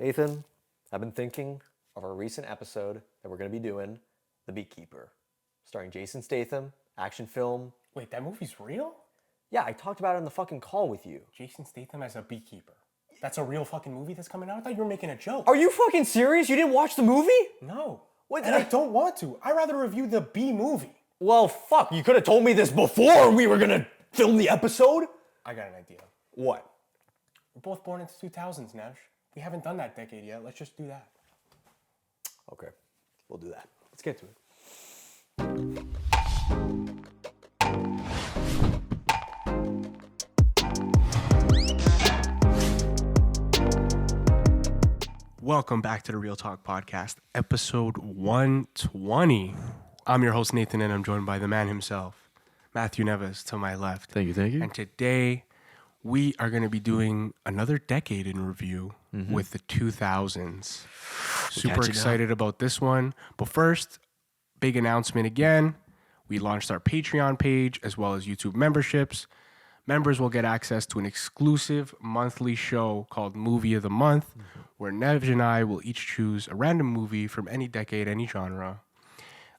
Nathan, I've been thinking of our recent episode that we're going to be doing, The Beekeeper, starring Jason Statham, action film. Wait, that movie's real? Yeah, I talked about it on the fucking call with you. Jason Statham as a beekeeper. That's a real fucking movie that's coming out? I thought you were making a joke. Are you fucking serious? You didn't watch the movie? No. What? And I don't want to. I'd rather review the Bee movie. Well, fuck, you could have told me this before we were going to film the episode. I got an idea. What? We're both born into 2000's, Neves. We haven't done that decade yet. Let's just do that. Okay, we'll do that. Let's get to it. Welcome back to the Real Talk Podcast, episode 120. I'm your host, Nathan, and I'm joined by the man himself, Matthew Neves, to my left. Thank you. And today, we are going to be doing another decade in review with the 2000s. Super excited about this one. But first, big announcement again. We launched our Patreon page as well as YouTube memberships. Members will get access to an exclusive monthly show called Movie of the Month, where Nev and I will each choose a random movie from any decade, any genre,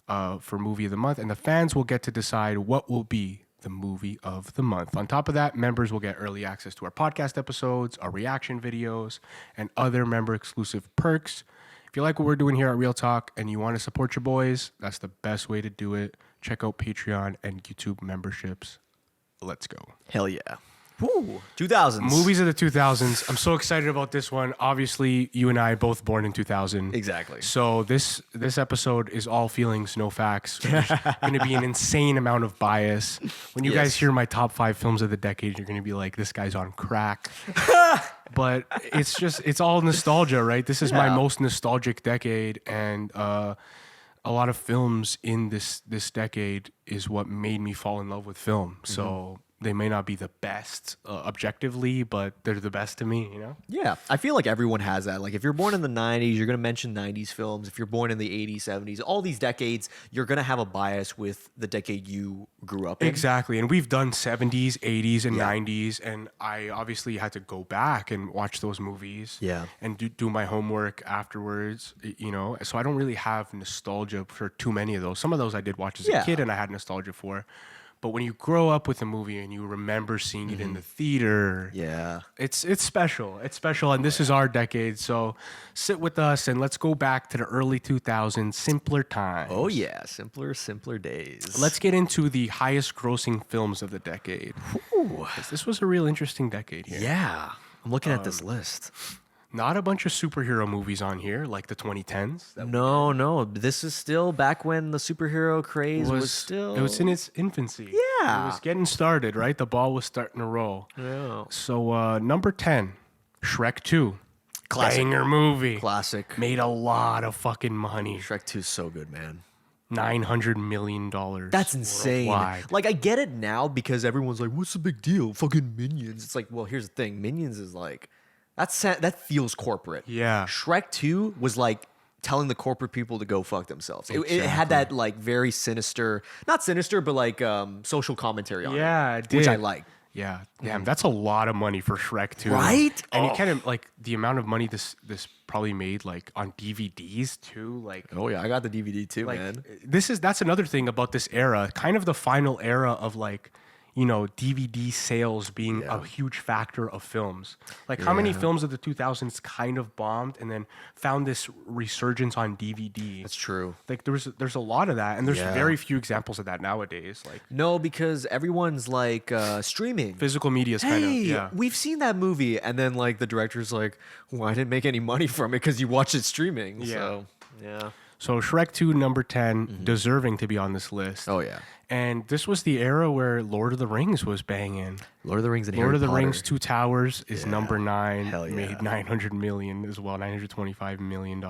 for Movie of the Month. And the fans will get to decide what will be the movie of the month. On top of that, members will get early access to our podcast episodes, our reaction videos, and other member-exclusive perks. If you like what we're doing here at Real Talk and you want to support your boys, that's the best way to do it. Check out Patreon and YouTube memberships. Let's go. Hell yeah. Woo, 2000s. Movies of the 2000s. I'm so excited about this one. Obviously, you and I both born in 2000. Exactly. So this episode is all feelings, no facts. There's going to be an insane amount of bias. When you guys hear my top 5 films of the decade, you're going to be like, this guy's on crack. But it's all nostalgia, right? This is my most nostalgic decade, and a lot of films in this decade is what made me fall in love with film. So they may not be the best objectively, but they're the best to me, you know? Yeah, I feel like everyone has that. Like if you're born in the 90s, you're going to mention 90s films. If you're born in the 80s, 70s, all these decades, you're going to have a bias with the decade you grew up in. Exactly. And we've done 70s, 80s, and 90s. And I obviously had to go back and watch those movies. Yeah. And do my homework afterwards, you know? So I don't really have nostalgia for too many of those. Some of those I did watch as a kid and I had nostalgia for. But when you grow up with a movie and you remember seeing it in the theater, it's special. It's special, and this is our decade. So sit with us and let's go back to the early 2000s, simpler times. Oh yeah, simpler days. Let's get into the highest grossing films of the decade. 'Cause this was a real interesting decade here. Yeah, I'm looking at this list. Not a bunch of superhero movies on here like the 2010s. No. This is still back when the superhero craze was still... It was in its infancy. Yeah. It was getting started, right? The ball was starting to roll. Yeah. So number 10, Shrek 2. Classic. Banger movie. Classic. Made a lot of fucking money. Shrek 2 is so good, man. $900 million. That's insane. Worldwide. Like, I get it now because everyone's like, what's the big deal? Fucking Minions. It's like, well, here's the thing. Minions is like... That feels corporate. Yeah. Shrek 2 was like telling the corporate people to go fuck themselves. It had that like very sinister, not sinister, but like social commentary on it. It did. Which I like. Yeah. Damn, that's a lot of money for Shrek 2. Right? And you kind of like the amount of money this probably made like on DVDs too. Like, oh yeah, I got the DVD too, like, man. That's another thing about this era, kind of the final era of like, you know, DVD sales being a huge factor of films. Like how many films of the 2000s kind of bombed and then found this resurgence on DVD? That's true. Like there's a lot of that, and there's very few examples of that nowadays. Like no, because everyone's like streaming. Physical media is kind of we've seen that movie, and then like the director's like, well, I didn't make any money from it because you watched it streaming. Yeah. So yeah. So Shrek 2, number 10, deserving to be on this list. Oh yeah. And this was the era where Lord of the Rings was banging. Lord of the Rings and Lord Harry of the Potter. Rings, Two Towers is number 9. Hell yeah. Made $900 million as well, $925 million.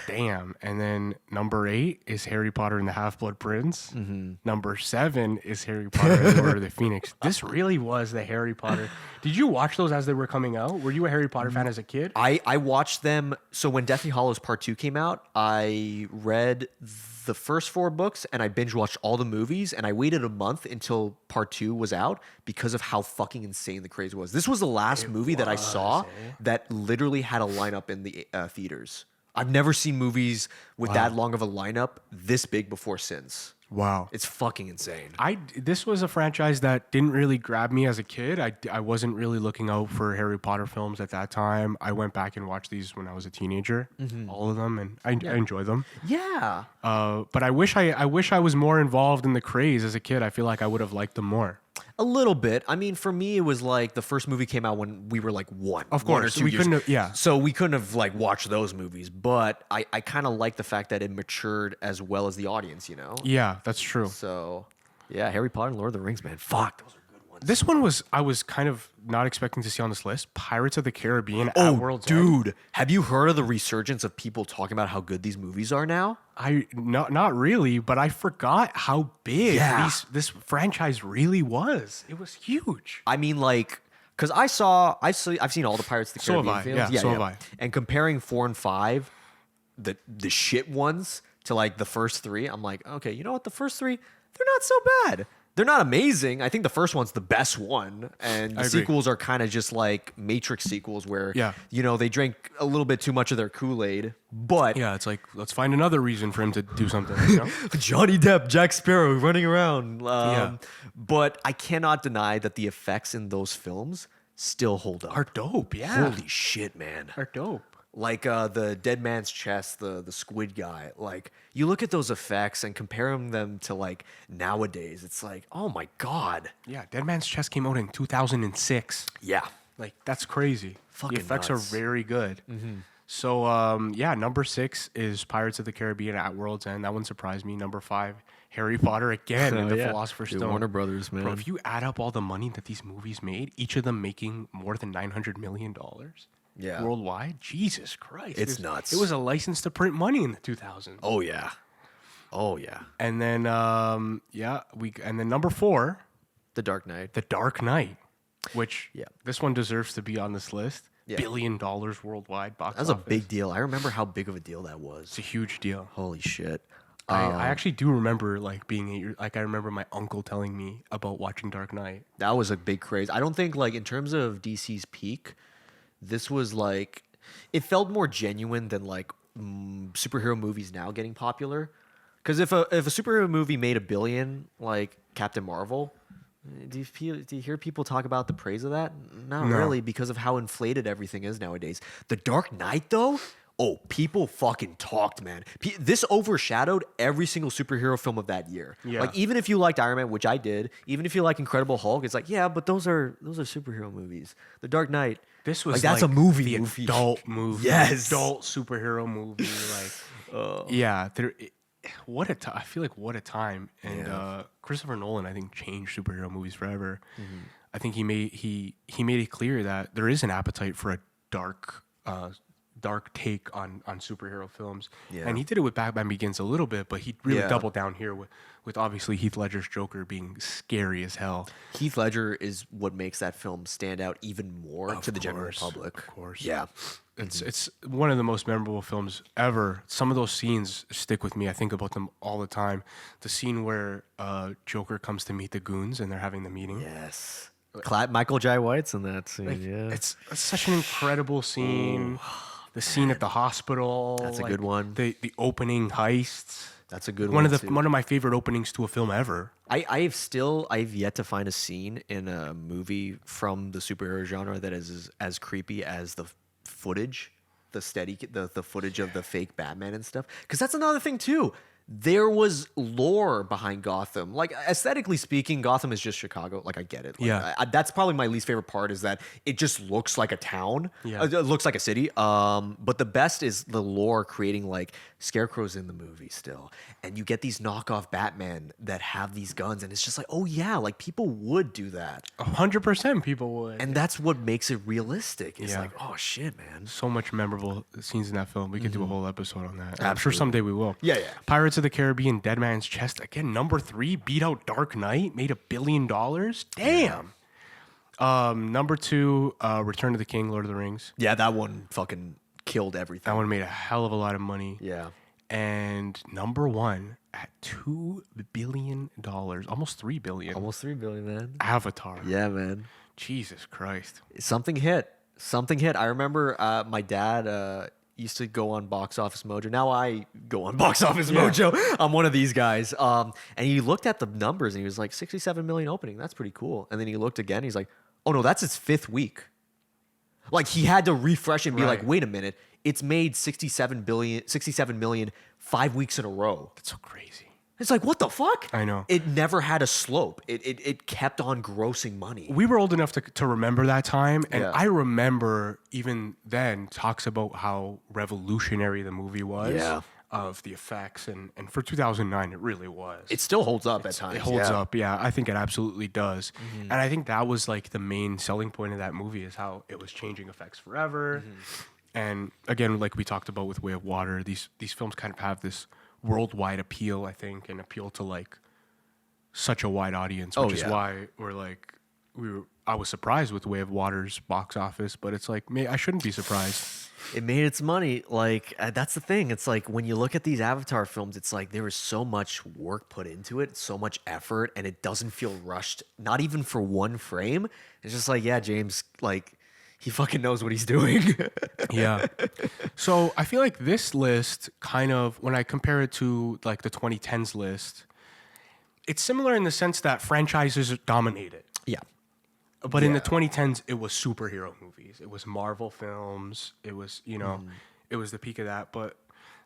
Damn. And then number 8 is Harry Potter and the Half-Blood Prince. Number 7 is Harry Potter and the Order of the Phoenix. This really was the Harry Potter. Did you watch those as they were coming out? Were you a Harry Potter fan as a kid? I watched them. So when Deathly Hallows Part 2 came out, I read the first 4 books and I binge watched all the movies, and I waited a month until Part 2 was out because of how fucking insane the craze was. This was the last movie that I saw that literally had a lineup in the theaters. I've never seen movies with that long of a lineup this big before since. Wow. It's fucking insane. This was a franchise that didn't really grab me as a kid. I wasn't really looking out for Harry Potter films at that time. I went back and watched these when I was a teenager, all of them, and I enjoy them. Yeah. But I wish I was more involved in the craze as a kid. I feel like I would have liked them more. A little bit. I mean, for me, it was like the first movie came out when we were like one. Of 1 or course, 2 we years. couldn't have, So we couldn't have like watched those movies. But I kind of like the fact that it matured as well as the audience, you know? Yeah, that's true. So, yeah, Harry Potter and Lord of the Rings, man. Fuck, those are good ones. This one I was kind of not expecting to see on this list. Pirates of the Caribbean at World's End. Dude, have you heard of the resurgence of people talking about how good these movies are now? Not really, but I forgot how big Yeah. this franchise really was. It was huge. I mean, like, because I've seen all the Pirates of the So have Caribbean I, films. yeah, so have I. And comparing 4 and 5, the shit ones to like the first 3, I'm like, okay, you know what? The first 3, they're not so bad. They're not amazing. I think the first one's the best one, and the I agree. sequels are kind of just like Matrix sequels, where you know they drank a little bit too much of their Kool-Aid. But Yeah, it's like, let's find another reason for him to do something. You know? Johnny Depp, Jack Sparrow running around. Yeah. But I cannot deny that the effects in those films still hold up. Are dope, yeah. Holy shit, man. Are dope. Like the dead man's chest, the squid guy. Like, you look at those effects and compare them to like nowadays, it's like, oh my God. Yeah, Dead Man's Chest came out in 2006. Yeah. Like, that's crazy. Fucking the effects nuts. are very good. So, yeah, number 6 is Pirates of the Caribbean at World's End. That one surprised me. Number 5, Harry Potter again and the Philosopher's Stone. Warner Brothers, man. Bro, if you add up all the money that these movies made, each of them making more than $900 million Yeah. worldwide, Jesus Christ. It's nuts. It was a license to print money in the 2000s. Oh yeah. Oh yeah. And then, number 4, The Dark Knight. The Dark Knight, which Yeah. this one deserves to be on this list. Yeah. $1 billion worldwide box That was a office. big deal. I remember how big of a deal that It's was. a huge deal. Holy shit. I actually do remember like being 8 years. Like I remember my uncle telling me about watching Dark Knight. That was a big craze. I don't think like in terms of DC's peak, this was like, it felt more genuine than like superhero movies now getting popular. Because if a superhero movie made $1 billion, like Captain Marvel, do you hear people talk about the praise of that? Not No. really, because of how inflated everything is nowadays. The Dark Knight, though, oh, people fucking talked, man. This overshadowed every single superhero film of that year. Yeah. Like, even if you liked Iron Man, which I did, even if you like Incredible Hulk, it's like, yeah, but those are superhero movies. The Dark Knight. This was like, that's a movie. the adult movie. Yes. Adult superhero movie. Like, yeah. I feel like what a time. And Christopher Nolan, I think, changed superhero movies forever. I think he made it clear that there is an appetite for a dark take on superhero films. Yeah. And he did it with Batman Begins a little bit, but he really Yeah. doubled down here with obviously Heath Ledger's Joker being scary as hell. Heath Ledger is what makes that film stand out even more to the general public. Of course. Yeah. It's one of the most memorable films ever. Some of those scenes stick with me. I think about them all the time. The scene where Joker comes to meet the goons and they're having the meeting. Yes. Michael J. White's in that scene. Like, yeah. it's such an incredible scene. The scene at the hospital. That's a good one. The opening heists. That's a good One one. of too. one of my favorite openings to a film ever. I've yet to find a scene in a movie from the superhero genre that is as creepy as the footage, the footage of the fake Batman and stuff. Because that's another thing too. There was lore behind Gotham. Like, aesthetically speaking, Gotham is just Chicago. Like, I get it. Like, Yeah. that's probably my least favorite part, is that it just looks like a town. Yeah. It looks like a city. But the best is the lore creating like Scarecrow's in the movie still, and you get these knockoff Batman that have these guns, and it's just like, oh yeah, like people would do that, 100% people would. and that's what makes it realistic. It's Yeah. like, oh shit, man. So much memorable scenes in that film. We could do a whole episode on that. I'm sure Absolutely. someday we will. Yeah, yeah. Pirates of the Caribbean, Dead Man's Chest. Again, number 3, beat out Dark Knight, made $1 billion. Damn. Number 2, Return of the King, Lord of the Rings. Yeah, that one fucking killed everything. That one made a hell of a lot of money. Yeah. And number 1 at $2 billion, almost $3 billion. Almost 3 billion, man. Avatar. Yeah, man. Jesus Christ. Something hit. Something hit. I remember my dad used to go on Box Office Mojo. Now I go on Box Office Mojo. I'm one of these guys. And he looked at the numbers and he was like, 67 million opening. That's pretty cool. And then he looked again. He's like, oh no, that's its 5th week. Like he had to refresh and be like, wait a minute. It's made 67 million 5 weeks in a row. That's so crazy. It's like, what the fuck? I know. It never had a slope. It kept on grossing money. We were old enough to remember that time. And Yeah. I remember even then talks about how revolutionary the movie was. Yeah. Of the effects. And for 2009, it really was. It still holds up at times. It holds up. Yeah, I think it absolutely does. And I think that was like the main selling point of that movie is how it was changing effects forever. And again, like we talked about with Way of Water, these films kind of have this worldwide appeal, I think, and appeal to like such a wide audience, which is why I was surprised with Way of Water's box office, but it's like, I shouldn't be surprised. It made its money. Like that's the thing. It's like when you look at these Avatar films, it's like there was so much work put into it, so much effort, and it doesn't feel rushed. Not even for one frame. It's just like, yeah, James, like he fucking knows what he's doing. Yeah. So I feel like this list kind of, when I compare it to like the 2010s list, it's similar in the sense that franchises dominate it. Yeah. But in the 2010s, it was superhero movies. It was Marvel films. It was, it was the peak of that. But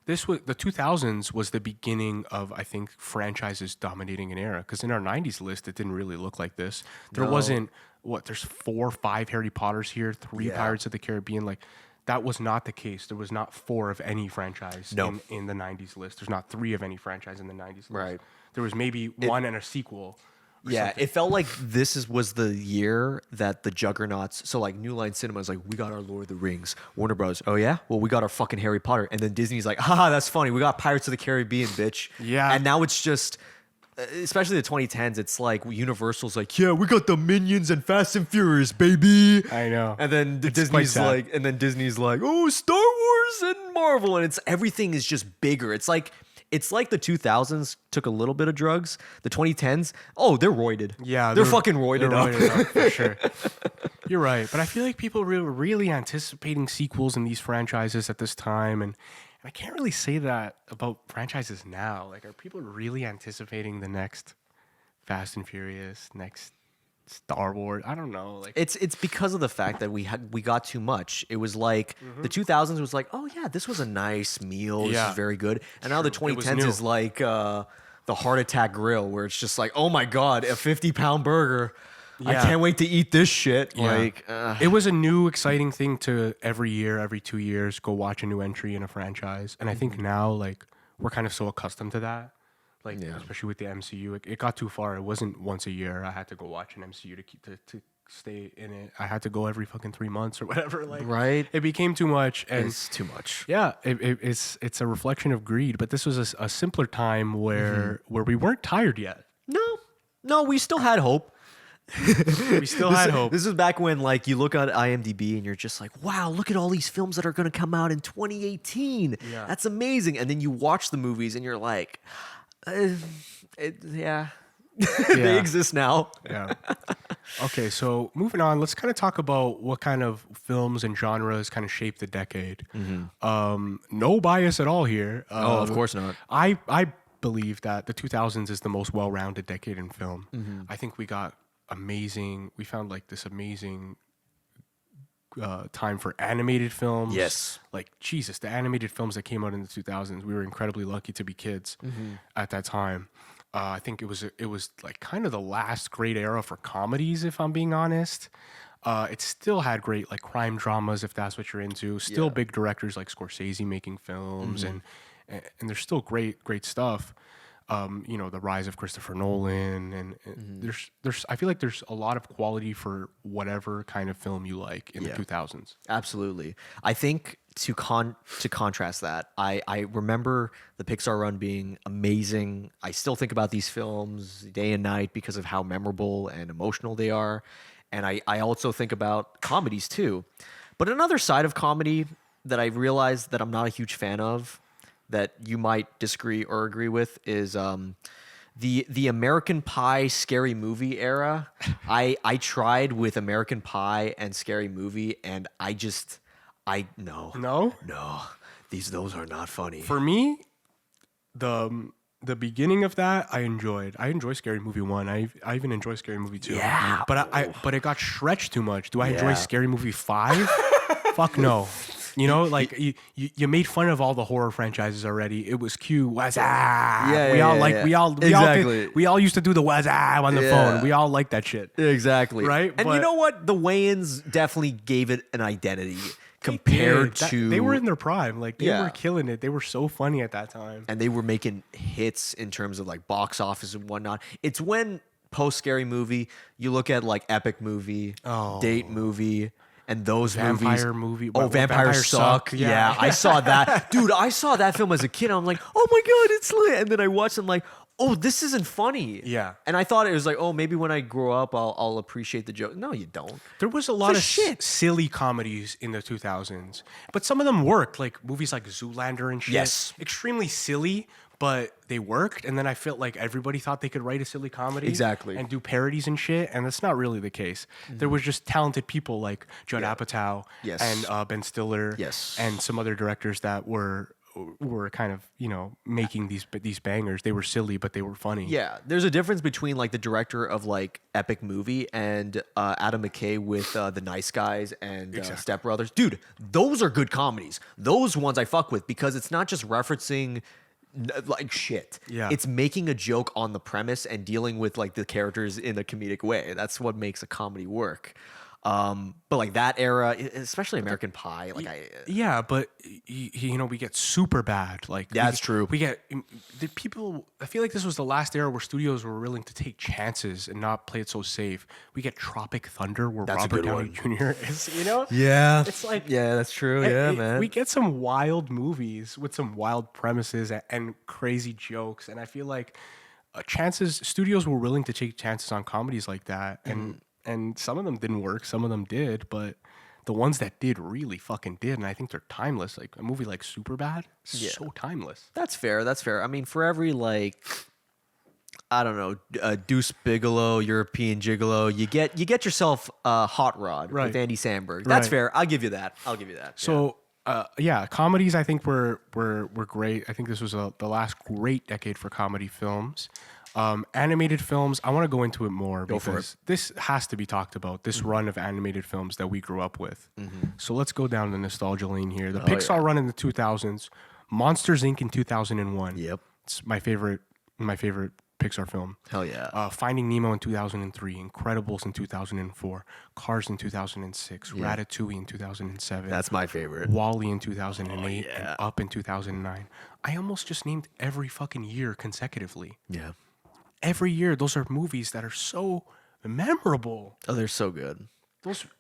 this was the 2000s was the beginning of, I think, franchises dominating an era. Because in our 90s list, it didn't really look like this. There wasn't, there's 4 or 5 Harry Potters here, 3 Pirates of the Caribbean. Like, that was not the case. There was not 4 of any franchise in the 90s list. There's not 3 of any franchise in the 90s list. Right. There was maybe 1 and a sequel. Yeah, it felt like this was the year that the juggernauts. So like New Line Cinema is like, we got our Lord of the Rings. Warner Bros. Oh yeah, well we got our fucking Harry Potter. And then Disney's like, haha, that's funny. We got Pirates of the Caribbean, bitch. Yeah. And now it's just, especially the 2010s. It's like Universal's like, yeah, we got the Minions and Fast and Furious, baby. I know. And then Disney's like, oh, Star Wars and Marvel, and it's everything is just bigger. It's like the 2000s took a little bit of drugs. The 2010s, oh, they're roided. Yeah, they're fucking roided up. Roided up for sure. You're right, but I feel like people were really anticipating sequels in these franchises at this time, and I can't really say that about franchises now. Like, are people really anticipating the next Fast and Furious, next Star Wars? I don't know. Like, It's because of the fact that we got too much. It was like the 2000s was like, oh yeah, this was a nice meal. This is very good. And now the 2010s is like the heart attack grill, where it's just like, oh my god, a 50-pound burger. I can't wait to eat this shit. Yeah. Like, it was a new exciting thing to every year, every 2 years, go watch a new entry in a franchise. And I think now, like, we're kind of so accustomed to that. Like, especially with the MCU, it got too far. It wasn't once a year. I had to go watch an MCU to stay in it. I had to go every fucking 3 months or whatever. Like, right? It became too much. And it's too much. yeah, it's a reflection of greed. But this was a simpler time where we weren't tired yet. No, we still had hope. We still had hope. This is back when, like, you look at IMDb and you're just like, wow, look at all these films that are going to come out in 2018. Yeah. That's amazing. And then you watch the movies and you're like, they exist now. Yeah. Okay, so moving on, let's kind of talk about what kind of films and genres kind of shaped the decade. No bias at all here. Of course not. I believe that the 2000s is the most well-rounded decade in film. I think we found like this amazing time for animated films. Yes. Like, Jesus, the animated films that came out in the 2000s, we were incredibly lucky to be kids at that time. I think it was like kind of the last great era for comedies, if I'm being honest. It still had great like crime dramas, if that's what you're into. Still big directors like Scorsese making films, and there's still great stuff. You know, the rise of Christopher Nolan, and there's I feel like there's a lot of quality for whatever kind of film you like in the 2000s. Absolutely. I think to contrast that, I remember the Pixar run being amazing. I still think about these films day and night because of how memorable and emotional they are. And I also think about comedies too. But another side of comedy that I realized that I'm not a huge fan of, that you might disagree or agree with, is the American Pie Scary Movie era. I tried with American Pie and Scary Movie, and no. Those are not funny. For me, the beginning of that I enjoyed. I enjoy Scary Movie 1. I even enjoy Scary Movie 2. Yeah. But it got stretched too much. Do I enjoy Scary Movie 5? Fuck no. You know, like you made fun of all the horror franchises already. It was cute. Wazah. We all used to do the wazah on the phone. We all like that shit. Exactly. Right? And you know what? The Wayans definitely gave it an identity compared to... They were in their prime. Like, they were killing it. They were so funny at that time. And they were making hits in terms of, like, box office and whatnot. It's when post-Scary Movie, you look at, like, Epic Movie, Date Movie... And those Vampire movies, movie. Vampires Suck. Yeah, I saw that. Dude, I saw that film as a kid. I'm like, oh my God, it's lit. And then I watched it, I'm like, oh, this isn't funny. Yeah. And I thought it was like, oh, maybe when I grow up, I'll appreciate the joke. No, you don't. There was a lot of silly comedies in the 2000s, but some of them worked, like movies like Zoolander and shit. Yes. Extremely silly, but they worked. And then I felt like everybody thought they could write a silly comedy. Exactly. And do parodies and shit. And that's not really the case. There was just talented people like Judd Apatow and Ben Stiller and some other directors that were kind of, you know, making these bangers. They were silly, but they were funny. Yeah, there's a difference between like the director of like Epic Movie and Adam McKay with The Nice Guys and Step Brothers. Dude, those are good comedies. Those ones I fuck with because it's not just referencing like shit. Yeah. It's making a joke on the premise and dealing with like the characters in a comedic way. That's what makes a comedy work. But like that era, especially American Pie, like but you know, we get super bad. Like that's true. We get the people. I feel like this was the last era where studios were willing to take chances and not play it so safe. We get Tropic Thunder, where Robert Downey Jr. is. You know, it's like that's true. Man. We get some wild movies with some wild premises and crazy jokes, and I feel like studios were willing to take chances on comedies like that, and some of them didn't work, some of them did, but the ones that did really fucking did, and I think they're timeless. Like a movie like Superbad, so timeless. That's fair. I mean, for every like, I don't know, Deuce Bigelow, European Gigolo, you get yourself Hot Rod with Andy Samberg. That's fair. I'll give you that. So comedies I think were great. I think this was the last great decade for comedy films. Animated films, I want to go into it more because this has to be talked about, this run of animated films that we grew up with. So let's go down the nostalgia lane here. The Pixar run in the 2000s, Monsters, Inc. in 2001. Yep. It's my favorite Pixar film. Hell yeah. Finding Nemo in 2003, Incredibles in 2004, Cars in 2006, Ratatouille in 2007. That's my favorite. WALL-E in 2008, and Up in 2009. I almost just named every fucking year consecutively. Yeah. Every year, those are movies that are so memorable. Oh, they're so good.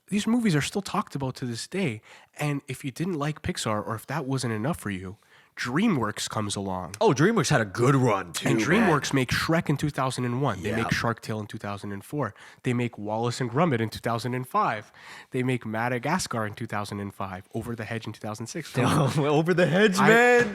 These movies are still talked about to this day. And if you didn't like Pixar, or if that wasn't enough for you, DreamWorks comes along. Oh, DreamWorks had a good run too. And DreamWorks make Shrek in 2001. They make Shark Tale in 2004. They make Wallace and Gromit in 2005. They make Madagascar in 2005. Over the Hedge in 2006. Over the Hedge, man.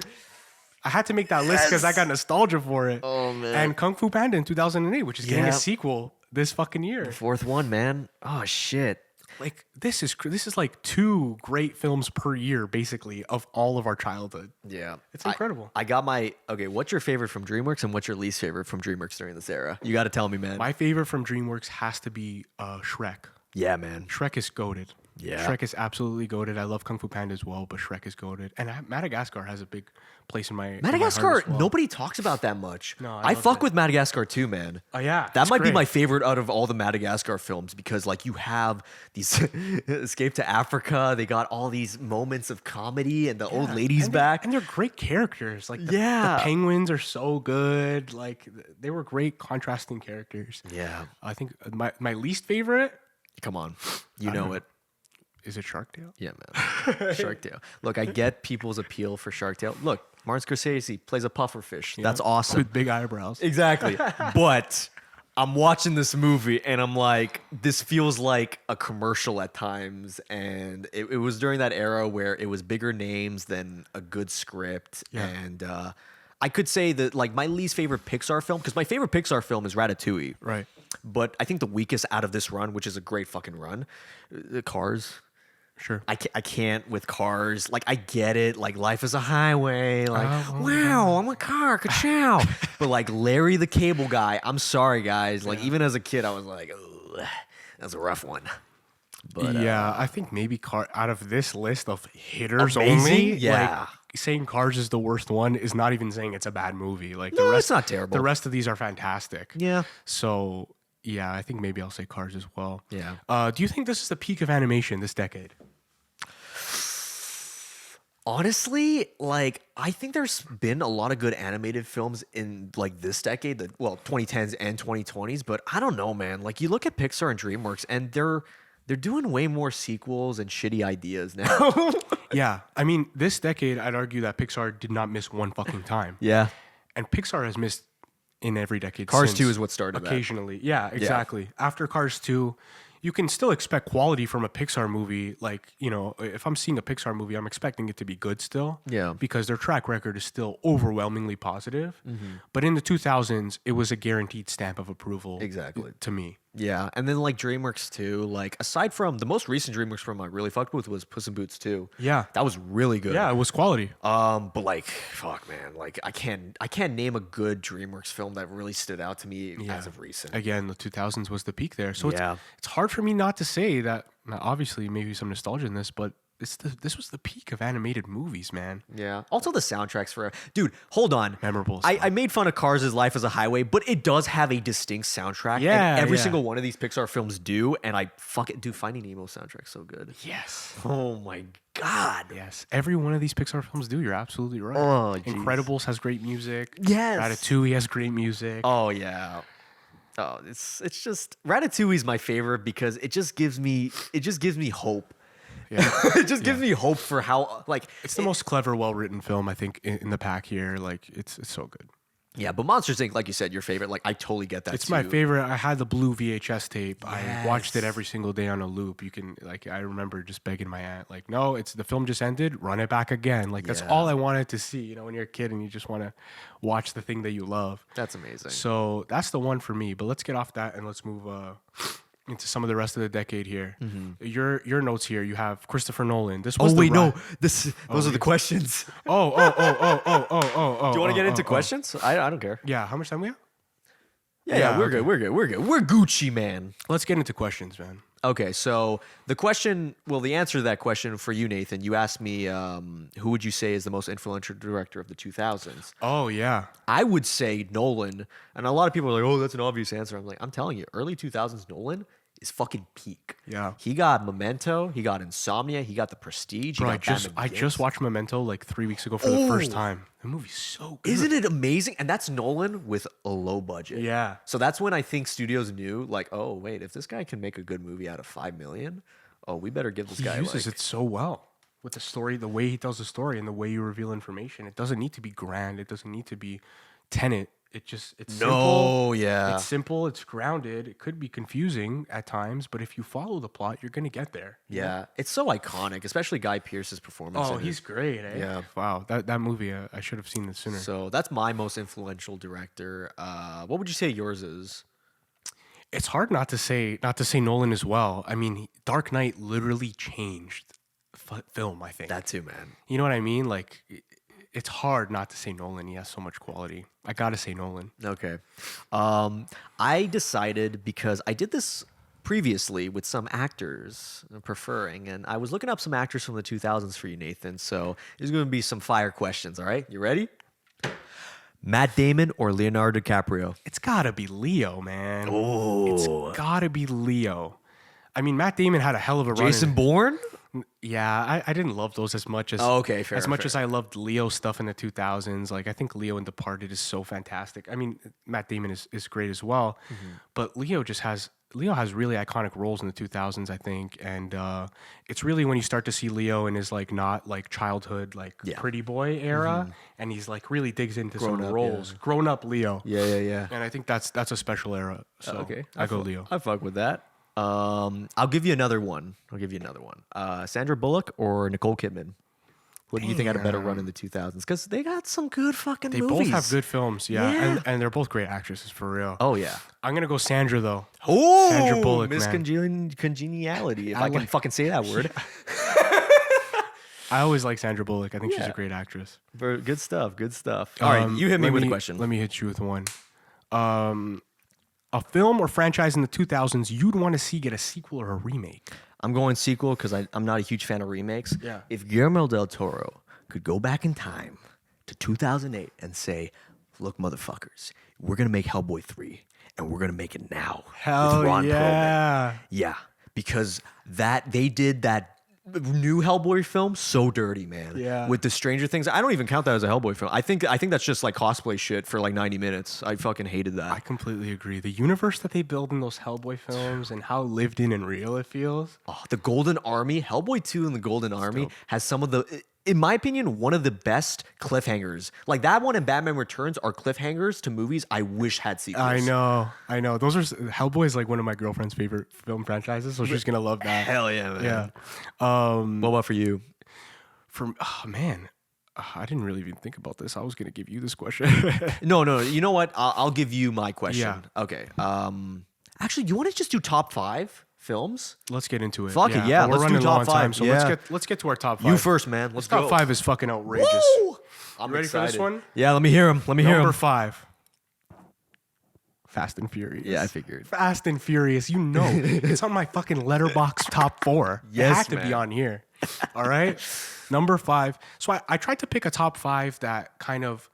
I had to make that list because I got nostalgia for it. Oh, man. And Kung Fu Panda in 2008, which is getting a sequel this fucking year. The fourth one, man. Oh, shit. Like, this is like 2 great films per year, basically, of all of our childhood. Yeah. It's incredible. I got what's your favorite from DreamWorks and what's your least favorite from DreamWorks during this era? You got to tell me, man. My favorite from DreamWorks has to be Shrek. Yeah, man. Shrek is goated. Yeah. Shrek is absolutely goated. I love Kung Fu Panda as well, but Shrek is goated. And Madagascar has a big place in my heart Madagascar, as well. nobody talks about that much. No, I I love fuck it. with Madagascar too, man. Oh yeah, That it's might be great. my favorite out of all the Madagascar films because like you have these Escape to Africa, they got all these moments of comedy and the old lady's and back. and they're great characters. Like the Yeah. penguins are so good. Like they were great contrasting characters. Yeah. I think my least favorite Come on. You know it. is it Shark Tale. Yeah, man. Shark Tale. Look, I get people's appeal for Shark Tale. Look, Martin Scorsese plays a pufferfish. That's awesome. With big eyebrows. Exactly. But I'm watching this movie and I'm like, this feels like a commercial at times. And it was during that era where it was bigger names than a good script. Yeah. And I could say that like my least favorite Pixar film, because my favorite Pixar film is Ratatouille. Right. But I think the weakest out of this run, which is a great fucking run, Cars. Sure. I can't with Cars. Like, I get it. Like, life is a highway. Like, wow, I'm a car. Ka-chow. But, like, Larry the Cable Guy, I'm sorry, guys. Like, even as a kid, I was like, oh, that's a rough one. But, yeah, I think maybe out of this list of hitters Amazing? only, Yeah. like saying Cars is the worst one is not even saying it's a bad movie. Like No, the rest, it's not terrible. The rest of these are fantastic. Yeah. So yeah, I think maybe I'll say Cars as well. Yeah. Do you think this is the peak of animation this decade? Honestly, like, I think there's been a lot of good animated films in, like, this decade, 2010s and 2020s, but I don't know, man. Like, you look at Pixar and DreamWorks, and they're doing way more sequels and shitty ideas now. Yeah, I mean, this decade, I'd argue that Pixar did not miss one fucking time. Yeah. And Pixar has missed in every decade. Cars since, 2 is what started that. occasionally. Yeah, exactly. After Cars 2, you can still expect quality from a Pixar movie. Like, you know, if I'm seeing a Pixar movie, I'm expecting it to be good still. Yeah. Because their track record is still overwhelmingly positive. But in the 2000s, it was a guaranteed stamp of approval. Exactly. To me. Yeah, and then like DreamWorks too. Like aside from the most recent DreamWorks film I really fucked with was Puss in Boots 2. Yeah. That was really good. Yeah, it was quality. But like, fuck, man. Like, I can't name a good DreamWorks film that really stood out to me as of recent. Again, the 2000s was the peak there. So Yeah. it's hard for me not to say that. Now, obviously, maybe some nostalgia in this, but this was the peak of animated movies, man. Yeah. Also, the soundtracks for dude. Hold on. Memorable I made fun of Cars' Life as a Highway, but it does have a distinct soundtrack. Yeah, and every yeah. single one of these Pixar films do. And I fucking do. Finding Nemo soundtrack's so good. Yes. Oh my god. Yes. Every one of these Pixar films do. You're absolutely right. Oh, jeez. Incredibles has great music. Yes. Ratatouille has great music. Oh yeah. Oh, it's just Ratatouille is my favorite because it just gives me hope. Yeah. It just gives me hope for how like It's the most clever, well-written film, I think, in the pack here. Like, it's so good. yeah, but Monsters Inc., like you said, your favorite. Like I totally get that. It's too. my favorite. I had the blue VHS tape. I watched it Yes. every single day on a loop. You can I remember just begging my aunt, like, no, it's the film just ended. Run it back again. Like that's Yeah. all I wanted to see. You know, when you're a kid and you just want to watch the thing that you love. That's amazing. So that's the one for me. But let's get off that and let's move into some of the rest of the decade here. Your notes here. You have Christopher Nolan. This was Oh the wait, ri- no. Those are the questions. Oh. Do you want to get into questions? I don't care. Yeah. How much time we have? Yeah, we're okay. good. We're good. We're good. We're Gucci, man. Let's get into questions, man. Okay, so the answer to that question for you, Nathan, you asked me who would you say is the most influential director of the 2000s? Oh yeah. I would say Nolan, and a lot of people are like, "Oh, that's an obvious answer." I'm like, I'm telling you, early 2000s Nolan is fucking peak. Yeah. He got Memento, he got Insomnia, he got The Prestige, he Bro, got Batman I Begins. just watched Memento like 3 weeks ago for the first time. The movie's so good. Isn't it amazing? And that's Nolan with a low budget. Yeah. So that's when I think studios knew, like, oh wait, if this guy can make a good movie out of $5 million, oh, we better give this He guy uses like, it so well with the story, the way he tells the story, and the way you reveal information. It doesn't need to be grand. It doesn't need to be Tenet. It's simple. No, yeah. It's simple. It's grounded. It could be confusing at times, but if you follow the plot, you're gonna get there. Yeah, it's so iconic, especially Guy Pearce's performance. Oh, in he's it. great. Eh? Yeah. Wow. That movie. I should have seen this sooner. So that's my most influential director. What would you say yours is? It's hard not to say Nolan as well. I mean, Dark Knight literally changed film. I think That too, man. You know what I mean? Like, it's hard not to say Nolan. He has so much quality. I gotta say Nolan. Okay. I decided because I did this previously with some actors preferring, and I was looking up some actors from the 2000s for you, Nathan. So there's going to be some fire questions. All right, you ready? Matt Damon or Leonardo DiCaprio? It's gotta be Leo, man. Oh, It's gotta be Leo. I mean, Matt Damon had a hell of a run. Jason Bourne? Yeah, I didn't love those as much as Okay, fair. as much as I loved Leo stuff in the 2000s. Like I think Leo in Departed is so fantastic. I mean, Matt Damon is great as well, but Leo has really iconic roles in the 2000s, I think, and it's really when you start to see Leo in his like not like childhood like pretty boy era, and he's like really digs into some roles. Grown up Leo. Yeah. And I think that's a special era. So Okay, I go Leo. I fuck with that. I'll give you another one. Sandra Bullock or Nicole Kidman? What do you think had a better run in the 2000s? Because they got some good fucking They movies. both have good films, yeah. And they're both great actresses for real. Oh, yeah. I'm gonna go Sandra though. Oh, Sandra Bullock, Miss man. Congeniality, if I can fucking say that word. I always like Sandra Bullock. I think she's a great actress. Good stuff. All right, you hit me with a question. Let me hit you with one. A film or franchise in the 2000s you'd want to see get a sequel or a remake? I'm going sequel because I'm not a huge fan of remakes. Yeah. If Guillermo del Toro could go back in time to 2008 and say, look, motherfuckers, we're going to make Hellboy 3 and we're going to make it now. Hell with Ron yeah. Perlman. Yeah. Because they did that new Hellboy film so dirty, man. Yeah. With the Stranger Things. I don't even count that as a Hellboy film. I think that's just like cosplay shit for like 90 minutes. I fucking hated that. I completely agree. The universe that they build in those Hellboy films and how lived in and real it feels. Oh, the Golden Army, Hellboy 2 and the Golden Army has some of the, in my opinion, one of the best cliffhangers. Like that one and Batman Returns are cliffhangers to movies I wish had sequels. I know. Those are Hellboy is like one of my girlfriend's favorite film franchises, so she's gonna love that. Hell yeah, man. Yeah. What about for you? I didn't really even think about this. I was gonna give you this question. No. You know what? I'll give you my question. Yeah. Okay. Actually, you want to just do top 5 films? Let's get into it. Fuck it, yeah. We're Let's do running low top on 5. time, so Yeah. let's get to our top 5. You first, man. Let's top go. 5 is fucking outrageous. Woo! I'm ready for this excited. one? Yeah, let me hear him. Number 5. Fast and Furious. Yeah, I figured. Fast and Furious. You know, it's on my fucking letterbox top 4. Yes, it had to man. be on here. All right. Number 5. So I tried to pick a top 5 that kind of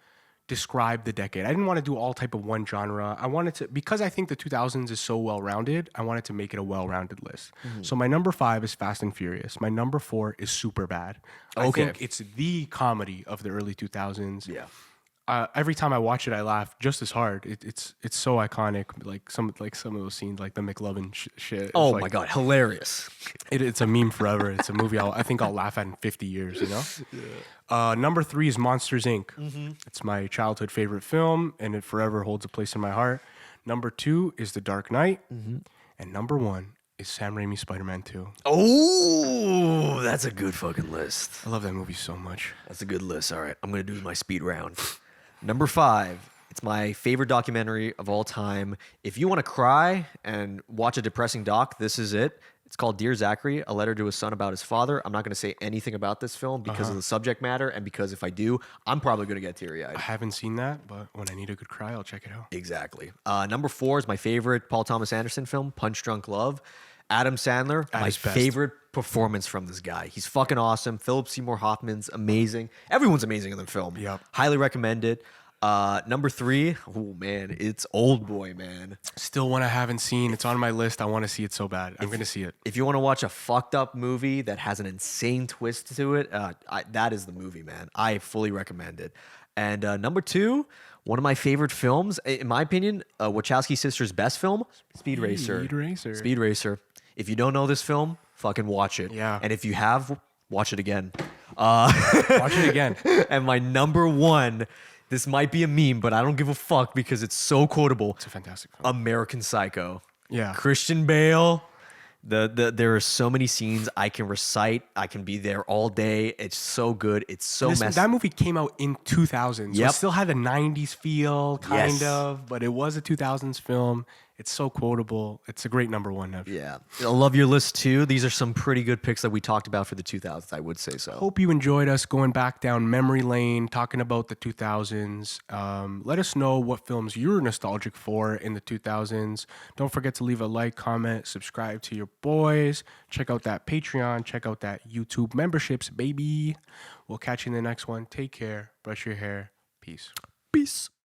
described the decade. I didn't want to do all type of one genre. I wanted to, because I think the 2000s is so well-rounded, I wanted to make it a well-rounded list. So my number 5 is Fast and Furious. My number 4 is Superbad. I Okay. think it's the comedy of the early 2000s. Yeah. Every time I watch it, I laugh just as hard. It's so iconic. Like some of those scenes, like the McLovin shit. It's Oh like, my God, hilarious. it's a meme forever. It's a movie I think I'll laugh at in 50 years. You know. Number 3 is Monsters Inc. It's my childhood favorite film, and it forever holds a place in my heart. Number 2 is The Dark Knight, and number 1 is Sam Raimi's Spider-Man 2. Oh, that's a good fucking list. I love that movie so much. That's a good list. All right, I'm gonna do my speed round. Number 5. It's my favorite documentary of all time. If you want to cry and watch a depressing doc, this is it. It's called Dear Zachary, a letter to his son about his father. I'm not going to say anything about this film because of the subject matter, and because if I do, I'm probably going to get teary-eyed. I haven't seen that, but when I need a good cry, I'll check it out. Exactly. Number 4 is my favorite Paul Thomas Anderson film, Punch Drunk Love. Adam Sandler, my his best. favorite performance from this guy. He's fucking awesome. Philip Seymour Hoffman's amazing. Everyone's amazing in the film. Yep. Highly recommend it. Number 3, oh man, it's Old Boy, man. Still one I haven't seen. It's on my list. I want to see it so bad. I'm going to see it. If you want to watch a fucked up movie that has an insane twist to it, that is the movie, man. I fully recommend it. And number 2, one of my favorite films, in my opinion, Wachowski sisters' best film, Speed Racer. Speed Racer. If you don't know this film, fucking watch it. Yeah. And if you have, watch it again. Watch it again. And my number 1, this might be a meme, but I don't give a fuck because it's so quotable. It's a fantastic film. American Psycho. Yeah. Christian Bale. There are so many scenes I can recite. I can be there all day. It's so good. It's so messy. That movie came out in 2000. So Yep. it still had the 90s feel, kind Yes. of, but it was a 2000s film. It's so quotable. It's a great number one, Nev. Yeah. I love your list too. These are some pretty good picks that we talked about for the 2000s, I would say so. Hope you enjoyed us going back down memory lane, talking about the 2000s. Let us know what films you're nostalgic for in the 2000s. Don't forget to leave a like, comment, subscribe to your boys. Check out that Patreon. Check out that YouTube memberships, baby. We'll catch you in the next one. Take care. Brush your hair. Peace. Peace.